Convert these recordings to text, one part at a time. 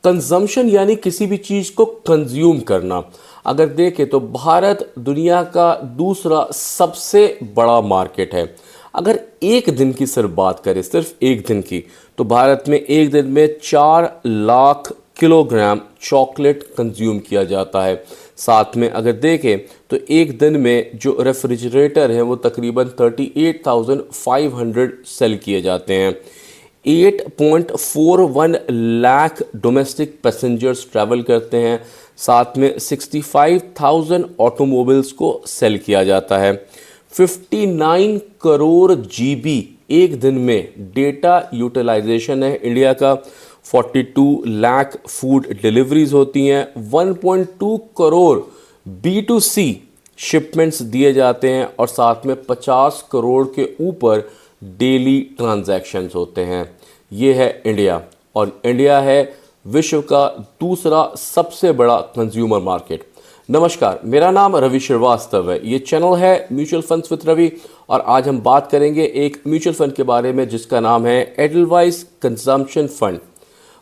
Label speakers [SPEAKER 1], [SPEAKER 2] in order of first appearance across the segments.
[SPEAKER 1] Consumption यानी किसी भी चीज़ को कंज्यूम करना। अगर देखें तो भारत दुनिया का दूसरा सबसे बड़ा मार्केट है। अगर एक दिन की सिर्फ बात करें, सिर्फ एक दिन की, तो भारत में एक दिन में 4 लाख किलोग्राम चॉकलेट कंज्यूम किया जाता है। साथ में अगर देखें तो एक दिन में जो रेफ्रिजरेटर हैं वो तकरीबन 38,500 सेल किए जाते हैं। 8.41 लाख डोमेस्टिक पैसेंजर्स ट्रैवल करते हैं। साथ में 65,000 ऑटोमोबाइल्स को सेल किया जाता है। 59 करोड़ जीबी एक दिन में डेटा यूटिलाइजेशन है इंडिया का। 42 लाख फूड डिलीवरीज होती हैं। 1.2 करोड़ B2C शिपमेंट्स दिए जाते हैं और साथ में 50 करोड़ के ऊपर डेली ट्रांजैक्शंस होते हैं। ये है इंडिया, और इंडिया है विश्व का दूसरा सबसे बड़ा कंज्यूमर मार्केट। नमस्कार, मेरा नाम रवि श्रीवास्तव है। ये चैनल है म्यूचुअल फंड्स विद रवि, और आज हम बात करेंगे एक म्यूचुअल फंड के बारे में जिसका नाम है एडलवाइस कंजम्पशन फंड।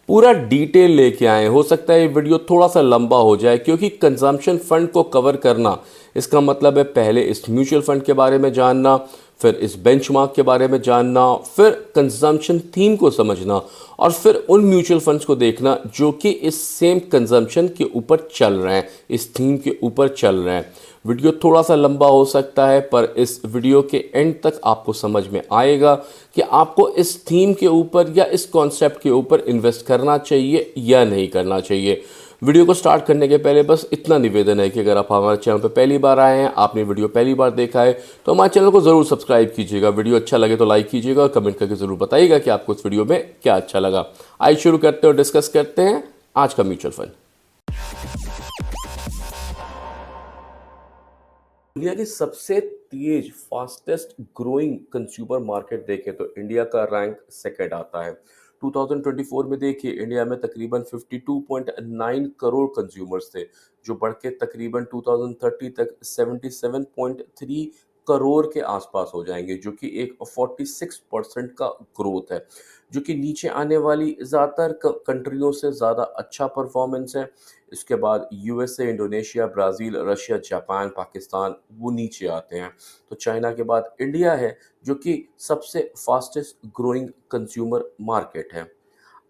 [SPEAKER 1] पूरा डिटेल लेके आए। हो सकता है ये वीडियो थोड़ा सा लंबा हो जाए क्योंकि कंजम्पशन फंड को कवर करना, इसका मतलब है पहले इस म्यूचुअल फंड के बारे में जानना, फिर इस बेंचमार्क के बारे में जानना, फिर कंजम्पशन थीम को समझना, और फिर उन म्यूचुअल फंड्स को देखना जो कि इस सेम कंजम्पशन के ऊपर चल रहे हैं, इस थीम के ऊपर चल रहे हैं। वीडियो थोड़ा सा लंबा हो सकता है, पर इस वीडियो के एंड तक आपको समझ में आएगा कि आपको इस थीम के ऊपर या इस कॉन्सेप्ट के ऊपर इन्वेस्ट करना चाहिए या नहीं करना चाहिए। वीडियो को स्टार्ट करने के पहले बस इतना निवेदन है कि अगर आप हमारे चैनल पर पहली बार आए हैं, आपने वीडियो पहली बार देखा है, तो हमारे चैनल को ज़रूर सब्सक्राइब कीजिएगा। वीडियो अच्छा लगे तो लाइक कीजिएगा और कमेंट करके ज़रूर बताइएगा कि आपको इस वीडियो में क्या अच्छा लगा। आइए शुरू करते हैं और डिस्कस करते हैं आज का म्यूचुअल फंड। दुनिया की सबसे तेज फास्टेस्ट ग्रोइंग कंज्यूमर मार्केट देखें तो इंडिया का रैंक सेकंड आता है। 2024 में देखिए इंडिया में तकरीबन 52.9 करोड़ कंज्यूमर्स थे, जो बढ़ के तकरीबन 2030 तक 77.3 करोड़ के आसपास हो जाएंगे, जो कि एक 46% का ग्रोथ है, जो कि नीचे आने वाली ज़्यादातर कंट्रियों से ज़्यादा अच्छा परफॉर्मेंस है। इसके बाद USA, Indonesia, Brazil, Russia, Japan, Pakistan वो नीचे आते हैं। तो चाइना के बाद इंडिया है जो कि सबसे फास्टेस्ट ग्रोइंग कंज्यूमर मार्केट है।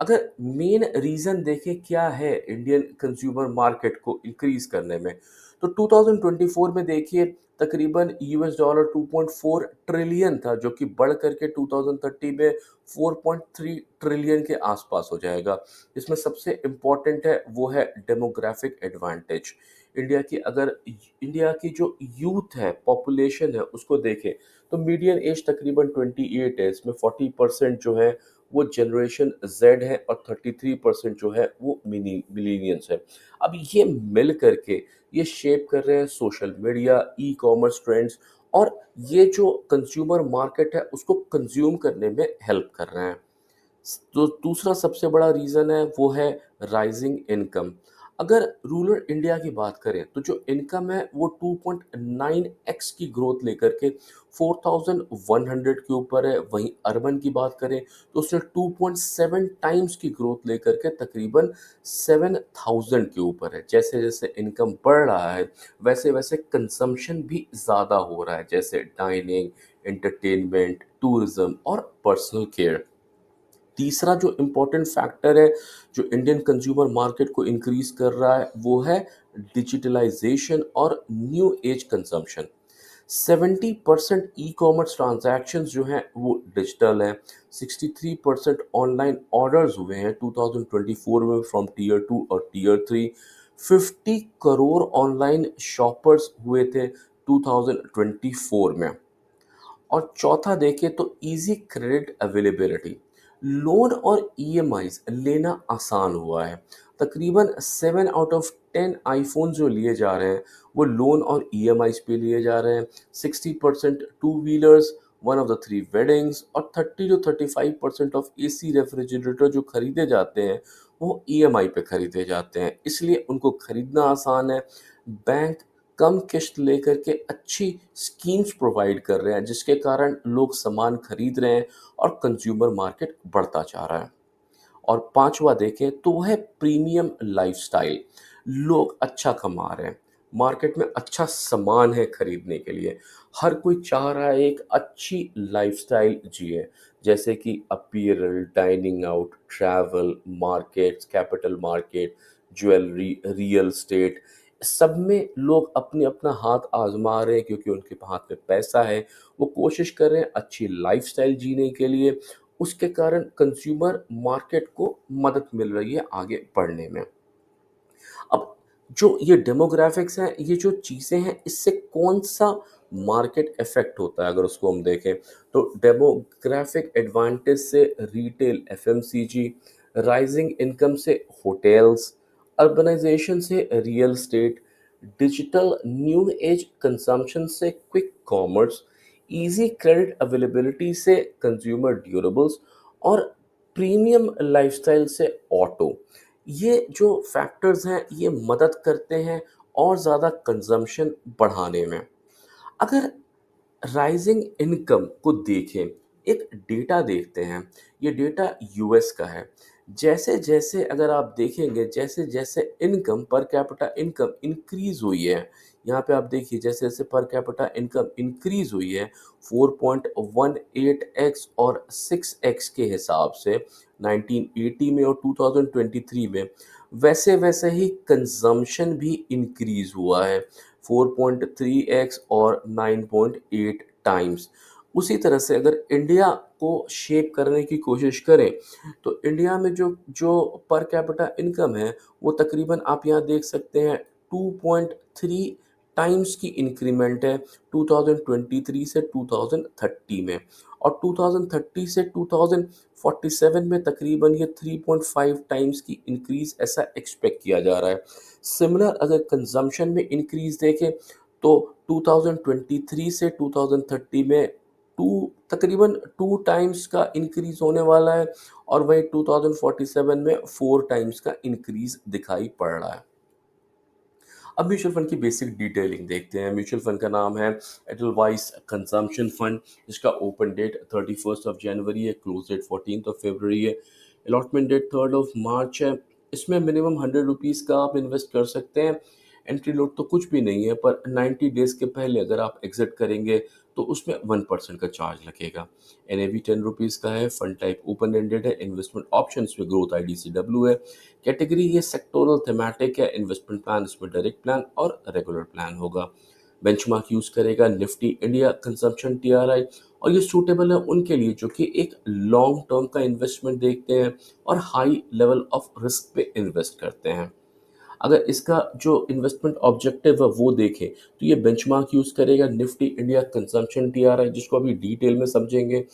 [SPEAKER 1] अगर मेन रीज़न देखें क्या है इंडियन कंज्यूमर मार्केट को इंक्रीज़ करने में, तो 2024 में देखिए तकरीबन $2.4 ट्रिलियन था, जो कि बढ़ करके 2030 में 4.3 ट्रिलियन के आसपास हो जाएगा। इसमें सबसे इम्पोर्टेंट है वो है डेमोग्राफिक एडवांटेज। इंडिया की जो यूथ है, पॉपुलेशन है, उसको देखें तो मीडियन एज तकरीबन 28 है। इसमें 40% जो है वो जनरेशन जेड है और 33% जो है वो मिलीनियंस है। अब ये मिल करके ये शेप कर रहे हैं social media, e commerce trends, और ये जो कंज्यूमर मार्केट है उसको कंज्यूम करने में हेल्प कर रहे हैं। तो दूसरा सबसे बड़ा रीज़न है वो है राइजिंग इनकम। अगर रूरल इंडिया की बात करें तो जो इनकम है वो 2.9x की ग्रोथ लेकर के 4,100 के ऊपर है। वहीं अर्बन की बात करें तो उसने 2.7 टाइम्स की ग्रोथ लेकर के तकरीबन 7,000 के ऊपर है। जैसे जैसे इनकम बढ़ रहा है वैसे वैसे कंजम्पशन भी ज़्यादा हो रहा है, जैसे डाइनिंग, एंटरटेनमेंट, टूरिज्म और पर्सनल केयर। तीसरा जो इम्पोर्टेंट फैक्टर है जो इंडियन कंज्यूमर मार्केट को इंक्रीज कर रहा है वो है डिजिटलाइजेशन और new age consumption. 70% e commerce transactions जो हैं वो डिजिटल हैं। 63% ऑनलाइन ऑर्डर्स हुए हैं 2024 में फ्रॉम टीयर 2 और टीयर 3। 50 करोड़ ऑनलाइन शॉपर्स हुए थे 2024 में। और चौथा देखें तो इजी क्रेडिट अवेलेबिलिटी, लोन और ईएमआईज लेना आसान हुआ है। तकरीबन 7 आउट ऑफ 10 आईफोन जो लिए जा रहे हैं वो लोन और ईएमआईज पे लिए जा रहे हैं। 60% two wheelers, one of the three weddings, और 30 to 35% ऑफ एसी रेफ्रिजरेटर जो खरीदे जाते हैं वो ईएमआई पे खरीदे जाते हैं, इसलिए उनको खरीदना आसान है। बैंक कम किश्त लेकर के अच्छी स्कीम्स प्रोवाइड कर रहे हैं जिसके कारण लोग सामान खरीद रहे हैं और कंज्यूमर मार्केट बढ़ता जा रहा है। और पांचवा देखें तो वह है प्रीमियम लाइफस्टाइल। लोग अच्छा कमा रहे हैं, मार्केट में अच्छा सामान है खरीदने के लिए, हर कोई चाह रहा है एक अच्छी लाइफस्टाइल जिए, जैसे कि apparel, dining out, travel, markets, capital market, jewellery, real estate, सब में लोग अपने अपना हाथ आजमा रहे हैं क्योंकि उनके हाथ में पैसा है। वो कोशिश कर रहे हैं अच्छी लाइफस्टाइल जीने के लिए। उसके कारण कंज्यूमर मार्केट को मदद मिल रही है आगे बढ़ने में। अब जो ये डेमोग्राफिक्स हैं, ये जो चीज़ें हैं, इससे कौन-सा मार्केट इफ़ेक्ट होता है अगर उसको हम देखें, तो डेमोग्राफिक एडवांटेज से रिटेल, एफएमसीजी, राइज़िंग इनकम से होटल्स, अर्बनाइज़ेशन से real estate, digital new age consumption से quick commerce, easy credit availability से कंज्यूमर ड्यूरेबल्स और प्रीमियम लाइफ़स्टाइल से ऑटो। ये जो फैक्टर्स हैं, ये मदद करते हैं और ज़्यादा कंज़म्पशन बढ़ाने में। अगर राइजिंग इनकम को देखें, एक डेटा देखते हैं, ये डेटा यूएस का है। जैसे-जैसे अगर आप देखेंगे, जैसे-जैसे income per capita income increase हुई है, यहाँ पे आप देखिए जैसे-जैसे पर कैपिटा इनकम इंक्रीज़ हुई है 4.18x और 6x के हिसाब से 1980 में और 2023 में, वैसे-वैसे ही कंज़म्पशन भी इंक्रीज़ हुआ है 4.3x और 9.8 टाइम्स। उसी तरह से अगर इंडिया को शेप करने की कोशिश करें, तो इंडिया में जो जो पर कैपिटा इनकम है, वो तकरीबन आप यहाँ देख सकते हैं 2.3 टाइम्स की इंक्रीमेंट है 2023 से 2030 में, और 2030 से 2047 में तकरीबन ये 3.5 टाइम्स की इंक्रीज़ ऐसा एक्सपेक्ट किया जा रहा है। सिमिलर अगर कंज़म्पशन में इंक्रीज़ देखें, तो 2023 से 2030 में 2 तकरीबन 2 टाइम्स का इंक्रीज़ होने वाला है, और वहीं 2047 में 4 टाइम्स का इंक्रीज़ दिखाई पड़ रहा है। अब म्यूचुअल फंड की बेसिक डिटेलिंग देखते हैं। म्यूचुअल फंड का नाम है एडलवाइस कंजम्पशन फंड, जिसका ओपन डेट 31 ऑफ जनवरी है, क्लोज डेट 14 ऑफ फरवरी है, अलॉटमेंट डेट 3 ऑफ मार्च है। इसमें मिनिमम 100 रुपीज़ का आप इन्वेस्ट कर सकते हैं। एंट्री लोड तो कुछ भी नहीं है, पर 90 डेज़ के पहले अगर आप एग्जिट करेंगे तो उसमें 1% का चार्ज लगेगा। एनएवी 10 रुपीज़ का है। फंड टाइप ओपन एंडेड है। इन्वेस्टमेंट ऑप्शंस में ग्रोथ आईडीसीडब्ल्यू है। कैटेगरी ये सेक्टोरल थीमेटिक है। इन्वेस्टमेंट प्लान इसमें डायरेक्ट प्लान और रेगुलर प्लान होगा। बेंचमार्क यूज़ करेगा निफ्टी इंडिया कंजम्पशन टीआरआई, और ये सूटेबल है उनके लिए जो कि एक लॉन्ग टर्म का इन्वेस्टमेंट देखते हैं और हाई लेवल ऑफ रिस्क पे इन्वेस्ट करते हैं। अगर इसका जो इन्वेस्टमेंट ऑब्जेक्टिव है वो देखें, तो ये बेंचमार्क यूज़ करेगा निफ्टी इंडिया कंजम्पशन टीआरआई, जिसको अभी डिटेल में समझेंगे।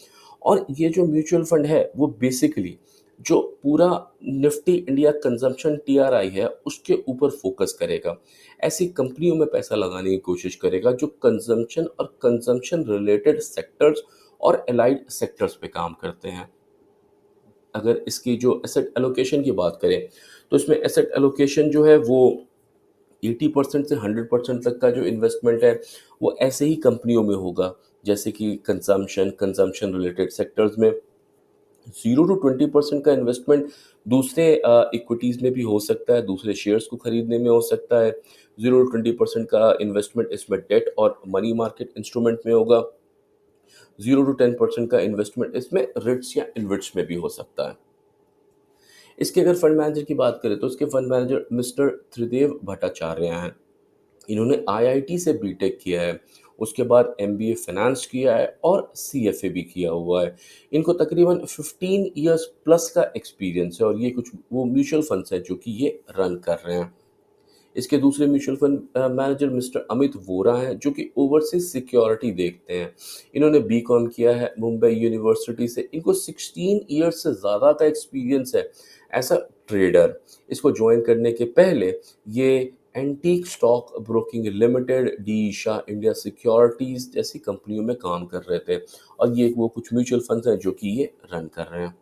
[SPEAKER 1] और ये जो म्यूचुअल फंड है वो बेसिकली जो पूरा निफ्टी इंडिया कंजम्पशन टीआरआई है उसके ऊपर फोकस करेगा। ऐसी कंपनियों में पैसा लगाने की कोशिश करेगा जो कंजम्पशन और कंजम्पशन रिलेटेड सेक्टर्स और एलाइड सेक्टर्स पे काम करते हैं। अगर इसकी जो एसेट एलोकेशन की बात करें, तो इसमें एसेट एलोकेशन जो है वो 80% से 100% तक का जो इन्वेस्टमेंट है, वो ऐसे ही कंपनियों में होगा, जैसे कि कंज़म्पशन रिलेटेड सेक्टर्स में। 0 टू 20% का इन्वेस्टमेंट दूसरे इक्विटीज़ में भी हो सकता है, दूसरे शेयर्स को खरीदने में हो सकता है। 0 टू 20% का इन्वेस्टमेंट इसमें डेट और मनी मार्केट इंस्ट्रूमेंट में होगा। 0 टू 10% का इन्वेस्टमेंट इसमें रिट्स या इन्विट्स में भी हो सकता है। इसके अगर फंड मैनेजर की बात करें, तो इसके फंड मैनेजर मिस्टर त्रिदेव भट्टाचार्य हैं। इन्होंने आईआईटी से बीटेक किया है, उसके बाद एमबीए फाइनेंस किया है और सीएफए भी किया हुआ है। इनको तकरीबन 15 इयर्स प्लस का एक्सपीरियंस है, और ये कुछ वो म्यूचुअल फंड्स हैं जो कि ये रन कर रहे हैं। इसके दूसरे mutual fund manager mister Amit Vora हैं, जो कि ओवरसीज सिक्योरिटी देखते हैं। इन्होंने बीकॉम किया है मुंबई यूनिवर्सिटी से। इनको 16 ईयर्स से ज़्यादा का एक्सपीरियंस है एज अ ट्रेडर। इसको ज्वाइन करने के पहले ये antique stock broking limited, D Shah India securities जैसी कंपनियों में काम कर रहे थे, और ये वो कुछ म्यूचुअल फंड्स हैं जो कि ये रन कर रहे हैं।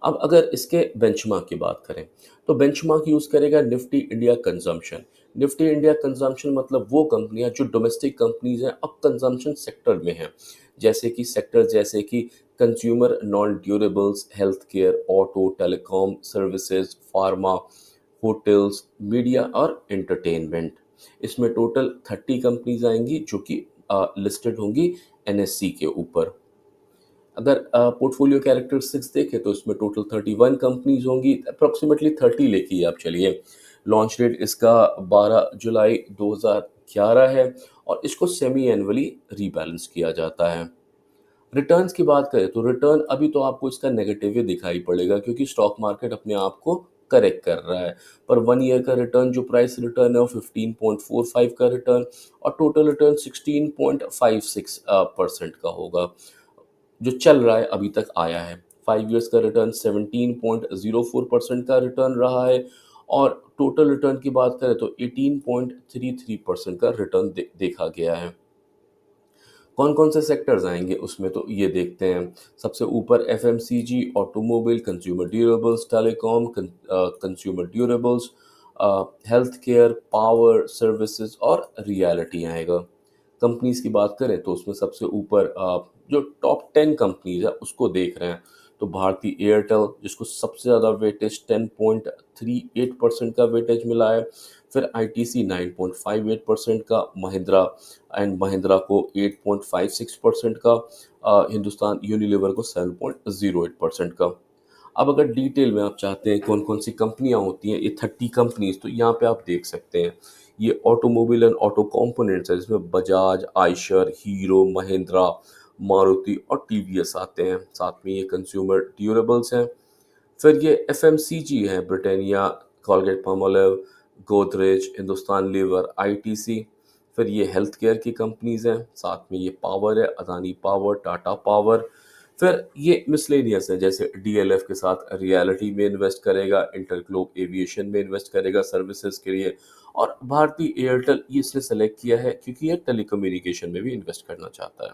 [SPEAKER 1] अब अगर इसके बेंचमार्क की बात करें, तो बेंचमार्क यूज़ करेगा Nifty India consumption. Nifty India consumption मतलब वो कंपनियां जो डोमेस्टिक कंपनीज हैं अब कंजम्पशन सेक्टर में हैं, जैसे कि consumer non durables, health care, auto, telecom services, pharma, hotels, media और एंटरटेनमेंट। इसमें टोटल 30 कंपनीज आएंगी जो कि लिस्टेड होंगी एनएससी के ऊपर। अगर पोर्टफोलियो कैरेक्टरिस्टिक्स देखें तो इसमें टोटल 31 कंपनीज होंगी, अप्रॉक्सीमेटली 30 लेके आप चलिए। लॉन्च डेट इसका 12 जुलाई 2011 है और इसको सेमी एनुअली रीबैलेंस किया जाता है। रिटर्न्स की बात करें तो रिटर्न अभी तो आपको इसका नेगेटिव ही दिखाई पड़ेगा क्योंकि स्टॉक मार्केट अपने आप को करेक्ट कर रहा है। पर 1 ईयर का रिटर्न जो प्राइस रिटर्न है वो 15.45 का रिटर्न और टोटल रिटर्न 16.56 परसेंट का होगा, जो चल रहा है अभी तक आया है। 5 इयर्स का रिटर्न 17.04% का रिटर्न रहा है और टोटल रिटर्न की बात करें तो 18.33% का रिटर्न देखा गया है। कौन-कौन से सेक्टर्स आएँगे उसमें तो ये देखते हैं। सबसे ऊपर FMCG, automobile, consumer durables, telecom, consumer durables, health care, power, services और रियलिटी आएगा। कंपनीज़ की बात करें तो उसमें सबसे ऊपर जो टॉप 10 कंपनीज़ है उसको देख रहे हैं। तो भारती एयरटेल जिसको सबसे ज़्यादा वेटेज 10.38% का वेटेज मिला है। फिर आईटीसी 9.58% का, महिंद्रा एंड महिंद्रा को 8.56% का, हिंदुस्तान यूनिलीवर को 7.08% का। अब अगर डिटेल में आप चाहते हैं कौन-कौन सी कंपनियाँ होती हैं, ये 30 कंपनीज़ तो यहाँ पे आप देख सकते हैं। ये ऑटोमोबाइल एंड ऑटो कंपोनेंट्स है जिसमें बजाज, आयशर, हीरो, महिंद्रा, मारुति और टीवीएस आते हैं। साथ में ये कंज्यूमर ड्यूरेबल्स हैं। फिर ये एफएमसीजी है, Britannia, Colgate Palmolive, Godrej, Hindustan Lever, ITC. फिर ये हेल्थ केयर की कंपनीज़ हैं, साथ में ये पावर है, अदानी पावर, टाटा पावर। फिर ये मिसलेनियस है, जैसे डीएलएफ के साथ रियलिटी में इन्वेस्ट करेगा, इंटरग्लोब एविएशन में इन्वेस्ट करेगा सर्विसेज के लिए और भारती एयरटेल ये इसने सेलेक्ट किया है क्योंकि ये टेलीकम्युनिकेशन में भी इन्वेस्ट करना चाहता है।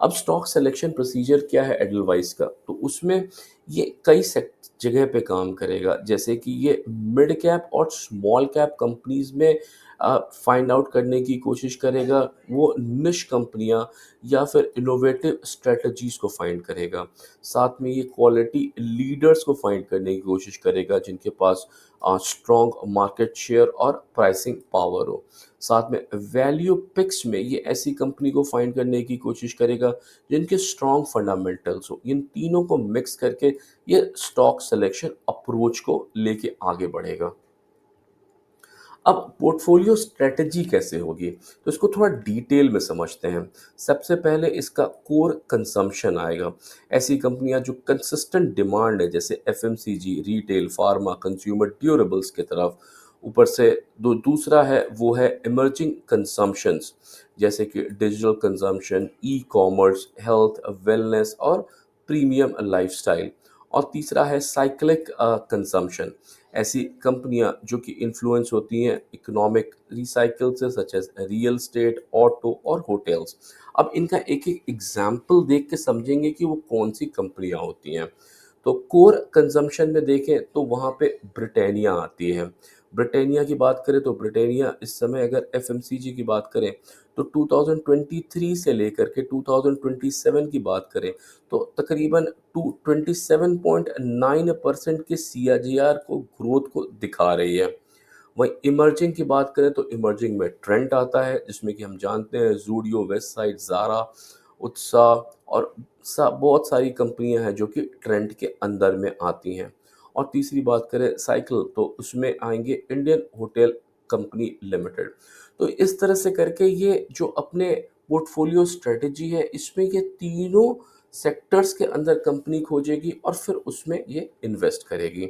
[SPEAKER 1] अब स्टॉक सिलेक्शन प्रोसीजर क्या है एडलवाइस का, तो उसमें ये कई जगह पे काम करेगा, जैसे कि ये मिड कैप और स्मॉल कैप कंपनीज में फाइंड आउट करने की कोशिश करेगा, वो निश कंपनियां या फिर इनोवेटिव स्ट्रेटजीज को फाइंड करेगा। साथ में ये क्वालिटी लीडर्स को फाइंड करने की कोशिश करेगा जिनके पास स्ट्रॉन्ग मार्केट शेयर और प्राइसिंग पावर हो। साथ में वैल्यू पिक्स में ये ऐसी कंपनी को फाइंड करने की कोशिश करेगा जिनके स्ट्रॉन्ग फंडामेंटल्स हो। इन तीनों को मिक्स करके ये स्टॉक सिलेक्शन अप्रोच को लेके आगे बढ़ेगा। अब पोर्टफोलियो स्ट्रेटजी कैसे होगी, तो इसको थोड़ा डिटेल में समझते हैं। सबसे पहले इसका कोर कंजम्पशन आएगा। ऐसी कंपनियां जो कंसिस्टेंट डिमांड है जैसे FMCG, retail, pharma, consumer durables की तरफ। ऊपर से दूसरा है वो है इमर्जिंग कंजम्पशंस, जैसे कि digital consumption, e commerce, health, wellness और प्रीमियम लाइफस्टाइल। और तीसरा है साइक्लिक कंजम्पशन, ऐसी कंपनियां जो कि इन्फ्लुएंस होती हैं इकोनॉमिक रिसाइकिल से, such as real estate, auto और होटल्स। अब इनका एक एक एग्जाम्पल देख के समझेंगे कि वो कौन सी कंपनियां होती हैं। तो कोर कंजम्पशन में देखें तो वहाँ पे ब्रिटानिया आती है। ब्रिटानिया की बात करें तो ब्रिटानिया इस समय अगर एफएमसीजी की बात करें तो 2023 से लेकर के 2027 की बात करें तो तकरीबन 27.9% के सीएजीआर को ग्रोथ को दिखा रही है। वहीं इमर्जिंग की बात करें तो इमर्जिंग में ट्रेंड आता है जिसमें कि हम जानते हैं ज़ूडियो, वेस्टसाइड, ज़ारा, उत्साह और बहुत सारी कंपनियां हैं जो कि ट्रेंड के अंदर में आती हैं। और तीसरी बात करें साइकिल तो उसमें आएंगे इंडियन होटल कंपनी लिमिटेड। तो इस तरह से करके ये जो अपने पोर्टफोलियो स्ट्रेटजी है इसमें ये तीनों सेक्टर्स के अंदर कंपनी खोजेगी और फिर उसमें ये इन्वेस्ट करेगी।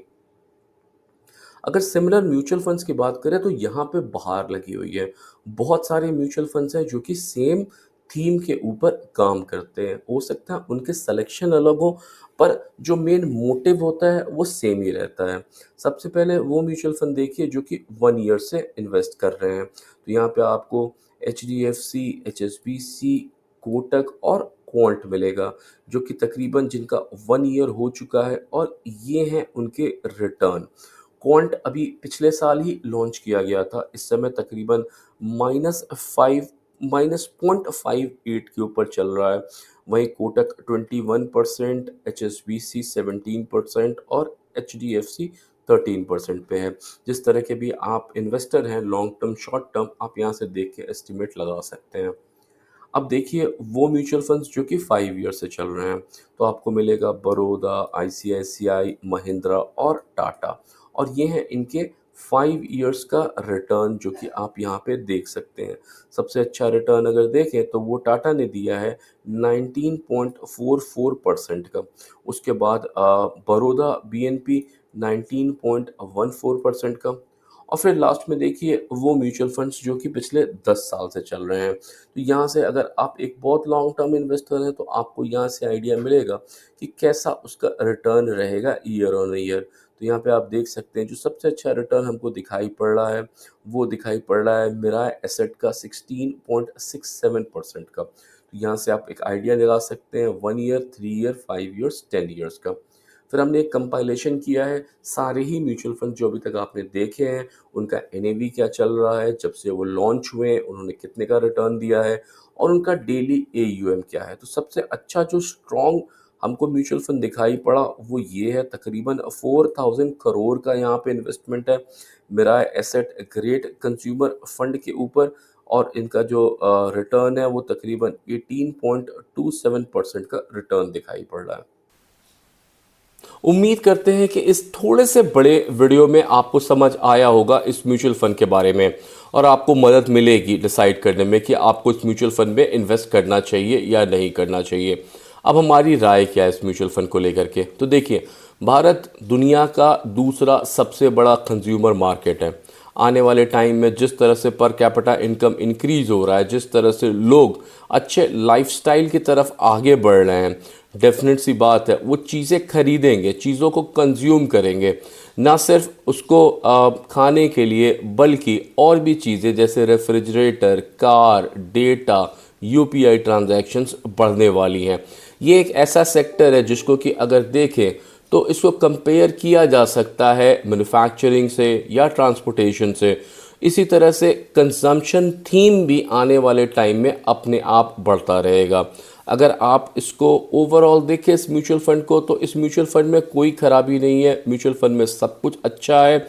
[SPEAKER 1] अगर सिमिलर म्यूचुअल फंड्स की बात करें तो यहाँ पे बहार लगी हुई है। बहुत सारे म्यूचुअल फंड्स हैं जो कि सेम थीम के ऊपर काम करते हैं। हो सकता है उनके सिलेक्शन अलग हो पर जो मेन मोटिव होता है वो सेम ही रहता है। सबसे पहले वो म्यूचुअल फंड देखिए जो कि 1 ईयर से इन्वेस्ट कर रहे हैं। तो यहाँ पे आपको एचडीएफसी, एचएसबीसी, कोटक और क्वांट मिलेगा जो कि तकरीबन जिनका 1 ईयर हो चुका है और ये हैं उनके रिटर्न। क्वांट अभी पिछले साल ही लॉन्च किया गया था, इस समय तकरीबन -0.58 के ऊपर चल रहा है। वहीं कोटक 21%, एचएसबीसी 17% और एचडीएफसी 13% पे है। जिस तरह के भी आप इन्वेस्टर हैं लॉन्ग टर्म, शॉर्ट टर्म, आप यहाँ से देख के एस्टिमेट लगा सकते हैं। अब देखिए वो म्यूचुअल फंड्स जो कि 5 ईयर से चल रहे हैं, तो आपको मिलेगा बड़ौदा, आईसीआईसीआई, महिंद्रा और टाटा, और ये हैं इनके 5 ईयर्स का रिटर्न जो कि आप यहाँ पे देख सकते हैं। सबसे अच्छा रिटर्न अगर देखें तो वो टाटा ने दिया है 19.44% का। उसके बाद बड़ौदा बीएनपी 19.14% का, और फिर लास्ट में देखिए वो म्यूचुअल फंड्स जो कि पिछले 10 साल से चल रहे हैं। तो यहाँ से अगर आप एक बहुत लॉन्ग टर्म इन्वेस्टर हैं तो आपको यहाँ से आइडिया मिलेगा कि कैसा उसका रिटर्न रहेगा ईयर ऑन ईयर। तो यहाँ पे आप देख सकते हैं जो सबसे अच्छा रिटर्न हमको दिखाई पड़ रहा है, वो दिखाई पड़ रहा है मिराय एसेट का 16.67% का। तो यहाँ से आप एक आइडिया लगा सकते हैं 1 ईयर, 3 ईयर, 5 ईयर्स, 10 ईयर्स का। फिर हमने एक कंपाइलेशन किया है सारे ही म्यूचुअल फंड जो अभी तक आपने देखे हैं, उनका एनएवी क्या चल रहा है, जब से वो लॉन्च हुए हैं उन्होंने कितने का रिटर्न दिया है, और उनका डेली एयूएम क्या है। तो सबसे अच्छा जो स्ट्रॉन्ग हमको म्यूचुअल फंड दिखाई पड़ा वो ये है, तकरीबन 4000 करोड़ का यहाँ पे इन्वेस्टमेंट है मिराय एसेट ग्रेट कंज्यूमर फंड के ऊपर, और इनका जो रिटर्न है वो तकरीबन 18.27% का रिटर्न दिखाई पड़ रहा है। उम्मीद करते हैं कि इस थोड़े से बड़े वीडियो में आपको समझ आया होगा इस म्यूचुअल फंड के बारे में, और आपको मदद मिलेगी डिसाइड करने में कि आपको इस म्यूचुअल फंड में इन्वेस्ट करना चाहिए या नहीं करना चाहिए। अब हमारी राय क्या है इस म्यूचुअल फंड को लेकर के, तो देखिए भारत दुनिया का दूसरा सबसे बड़ा कंज्यूमर मार्केट है। आने वाले टाइम में जिस तरह से पर कैपिटा इनकम इंक्रीज हो रहा है, जिस तरह से लोग अच्छे लाइफस्टाइल की तरफ आगे बढ़ रहे हैं, डेफिनेट सी बात है वो चीज़ें खरीदेंगे, चीज़ों को कंज्यूम करेंगे, ना सिर्फ उसको खाने के लिए बल्कि और भी चीज़ें जैसे refrigerator, car, data, UPI transactions बढ़ने वाली हैं। ये एक ऐसा सेक्टर है जिसको कि अगर देखें तो इसको कंपेयर किया जा सकता है मैन्युफैक्चरिंग से या ट्रांसपोर्टेशन से। इसी तरह से कंजम्पशन थीम भी आने वाले टाइम में अपने आप बढ़ता रहेगा। अगर आप इसको ओवरऑल देखें इस म्यूचुअल फंड को, तो इस म्यूचुअल फंड में कोई खराबी नहीं है। म्यूचुअल फंड में सब कुछ अच्छा है,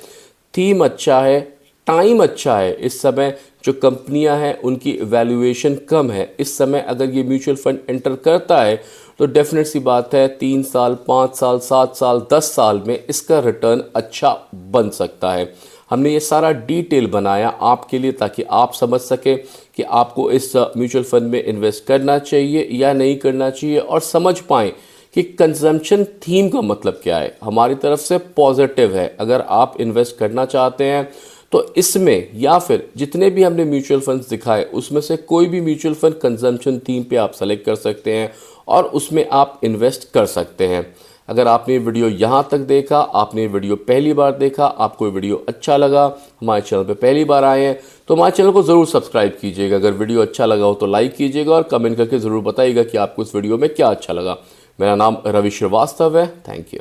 [SPEAKER 1] थीम अच्छा है, टाइम अच्छा है। इस समय जो कंपनियां हैं उनकी वैल्यूएशन कम है। इस समय अगर ये म्यूचुअल फंड एंटर करता है तो डेफिनेट सी बात है 3 साल, 5 साल, 7 साल, 10 साल में इसका रिटर्न अच्छा बन सकता है। हमने ये सारा डिटेल बनाया आपके लिए ताकि आप समझ सकें कि आपको इस म्यूचुअल फंड में इन्वेस्ट करना चाहिए या नहीं करना चाहिए, और समझ पाएँ कि कंजम्पशन थीम का मतलब क्या है। हमारी तरफ से पॉजिटिव है। अगर आप इन्वेस्ट करना चाहते हैं तो इसमें या फिर जितने भी हमने म्यूचुअल फंड्स दिखाए उसमें से कोई भी म्यूचुअल फंड कंजम्पशन थीम पे आप सेलेक्ट कर सकते हैं और उसमें आप इन्वेस्ट कर सकते हैं। अगर आपने वीडियो यहाँ तक देखा, आपने वीडियो पहली बार देखा, आपको वीडियो अच्छा लगा, हमारे चैनल पे पहली बार आए हैं तो हमारे चैनल को ज़रूर सब्सक्राइब कीजिएगा। अगर वीडियो अच्छा लगा हो तो लाइक कीजिएगा और कमेंट करके ज़रूर बताइएगा कि आपको इस वीडियो में क्या अच्छा लगा। मेरा नाम रवि श्रीवास्तव है। Thank you.